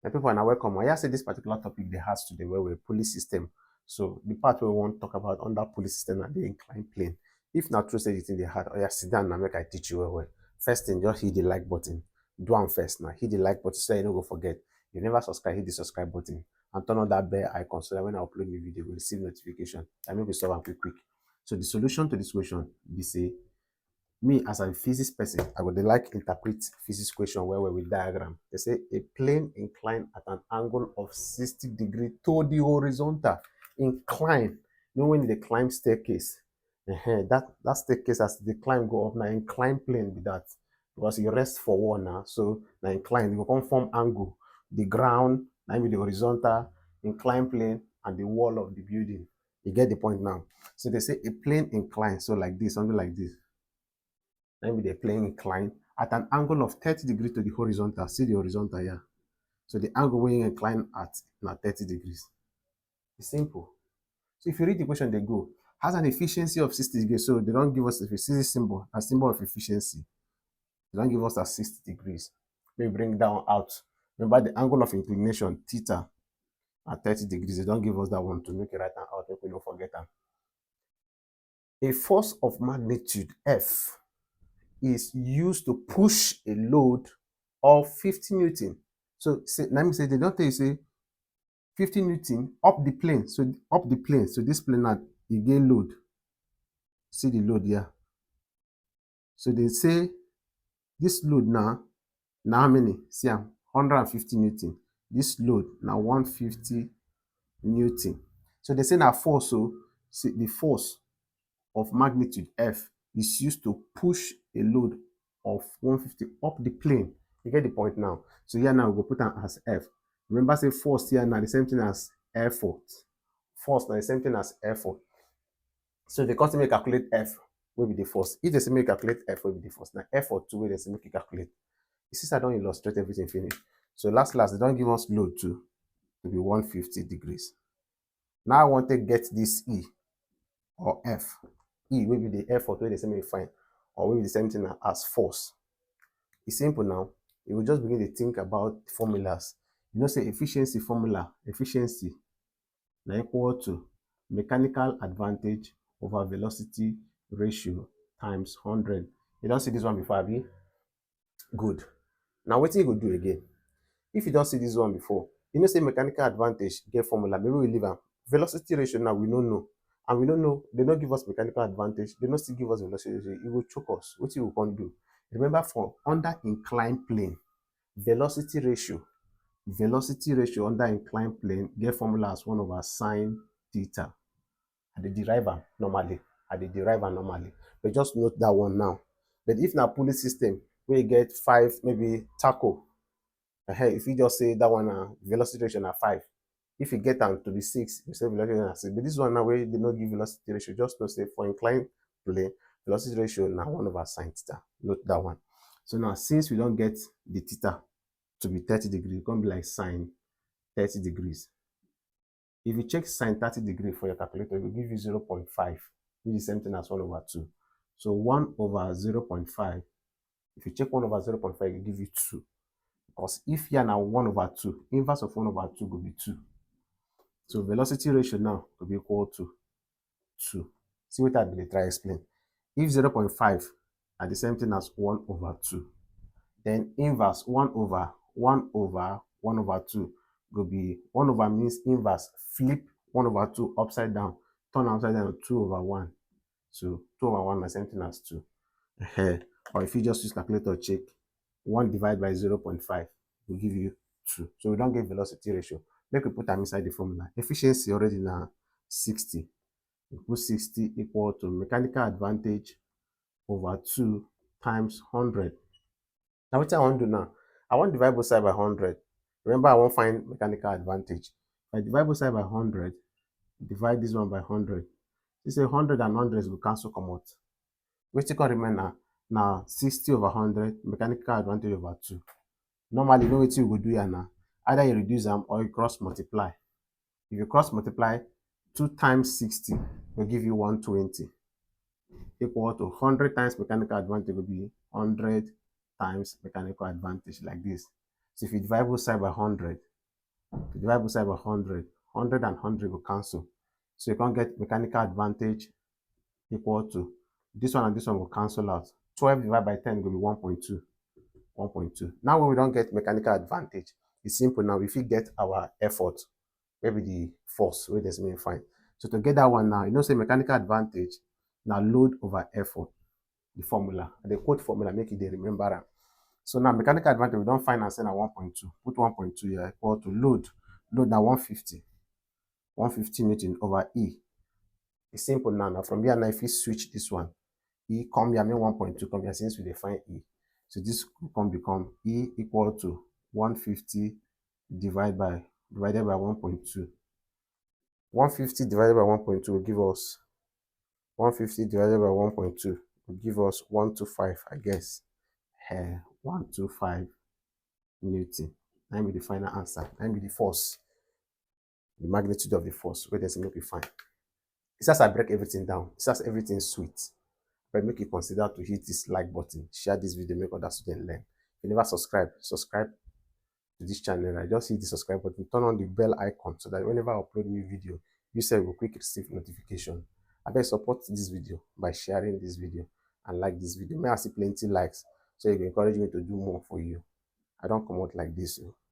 And people are now welcome. I say this particular topic they has today where we're pulley system. So the part we want to talk about under pulley system and the inclined plane. If not true say it in the heart, or sit down and make I teach you well. First thing, just hit the like button. Do one first now. Hit the like button so you don't go forget. You never subscribe, hit the subscribe button and turn on that bell icon so that when I upload new video, you will receive notification. I make we solve them quick. So the solution to this question be say me as a physics person, I would like interpret physics question where we with diagram. They say a plane inclined at an angle of 60 degrees to the horizontal. Incline. You know when they climb staircase. That staircase as the climb go up now, incline plane with that. Because you rest for one now. So now incline, you come from angle. The ground, now with the horizontal, incline plane, and the wall of the building. You get the point now. So they say a plane inclined, so like this, something like this. Then the plane incline at an angle of 30 degrees to the horizontal. See the horizontal here. So the angle when you incline at now 30 degrees. It's simple. So if you read the question, they go has an efficiency of 60 degrees. So they don't give us a symbol, a symbol of efficiency. They don't give us a 60 degrees. Maybe bring down out. Remember the angle of inclination, theta, at 30 degrees. They don't give us that one to make it right and out. Make we don't forget that. A force of magnitude F is used to push a load of 50 Newton. So let me say they don't tell you say 50 Newton up the plane. So up the plane. So this plane now you get load. See the load here. So they say this load now how many? See 150 Newton. This load now 150 Newton. So they say now force. So see the force of magnitude F is used to push a load of 150 up the plane. You get the point now. So here now we go put am as F. Remember say force here now the same thing as effort. Force now the same thing as effort. So they come make calculate F will be the force. If they say make calculate F will be the force. Now effort too wey they say make you calculate. You see I don't illustrate everything finish. So last they don't give us load too to be 150 degrees. Now I want to get this E or F. E will be the effort where they say make find, or will be the same thing as force. It's simple now. You will just begin to think about formulas. You know, say efficiency formula, efficiency now equal to mechanical advantage over velocity ratio times 100. You don't see this one before, Abi? Good. Now what you go do again? If you don't see this one before, you know say mechanical advantage get formula. Maybe we leave am. Velocity ratio now we don't know. And we don't know, they don't give us mechanical advantage, they don't still give us velocity ratio. It will choke us. What you will do? Remember for under inclined plane, velocity ratio under inclined plane get formula as 1 over sine theta. I dey derive am normally. But just note that one now. But if na pulley system wey get 5 maybe tackle, if you just say that one velocity ratio na 5. If you get am to be 6, you say velocity ratio na 6. But this one now wey dey no give velocity ratio, just know say for inclined plane, velocity ratio na 1 over sine theta. Note that one. So now since we don't get the theta to be 30 degrees, it's going to be like sine 30 degrees. If you check sine 30 degrees for your calculator, it will give you 0.5, which is the same thing as 1 over 2. So 1 over 0.5, if you check 1 over 0.5, it will give you 2. Because if here now 1 over 2, inverse of 1 over 2 will be 2. So velocity ratio now will be equal to 2. See what I will try explain. If 0.5 are the same thing as 1 over 2, then inverse 1 over 1 over 2 will be 1 over means inverse, flip 1 over 2 upside down, turn upside down 2 over 1. So 2 over 1 is the same thing as 2. Or if you just use calculator check, 1 divided by 0.5 will give you 2. So we don't get velocity ratio. Make we put them inside the formula. Efficiency already now 60. We put 60 equal to mechanical advantage over 2 times 100. Now what I want to do now, I want to divide both sides by 100. Remember, I want to find mechanical advantage. If I divide both sides by 100, divide this one by 100. This is 100 and 100 will cancel come out. Which you can remember now 60 over 100, mechanical advantage over 2. Normally, you know what you will do here now. Either you reduce them or you cross multiply. If you cross multiply, 2 times 60 will give you 120. Equal to 100 times mechanical advantage will be 100 times mechanical advantage like this. So if you divide both sides by 100, Divide both sides by 100. 100 and 100 will cancel. So you can't get mechanical advantage equal to this one and this one will cancel out. 12 divided by 10 will be 1.2. 1.2. Now when we don't get mechanical advantage, it's simple now. If we get our effort, maybe the force, where there's main fine. So to get that one now, say mechanical advantage, now load over effort, the formula. And the quote formula, make it they remember am. So now mechanical advantage, we don't find answer at 1.2. Put 1.2 here equal to load. Load now 150. 150 Newton over E. It's simple now. Now from here now, if we switch this one, E come here, I mean 1.2 come here since we define E. So this can become E equal to 150 divided by 1.2. 150 divided by 1.2 will give us 150 divided by 1.2 will give us 125, I guess. 125 Newton. That will be the final answer. That will be the force, the magnitude of the force. Where does it make it fine? It's as I break everything down. It's as everything sweet. But make you consider to hit this like button, share this video, make other students learn. If you never subscribe to this channel. I just hit the subscribe button, turn on the bell icon so that whenever I upload new video, you say will quick receive notification. I beg support this video by sharing this video and like this video. May I see plenty likes so you can encourage me to do more for you. I don't come out like this.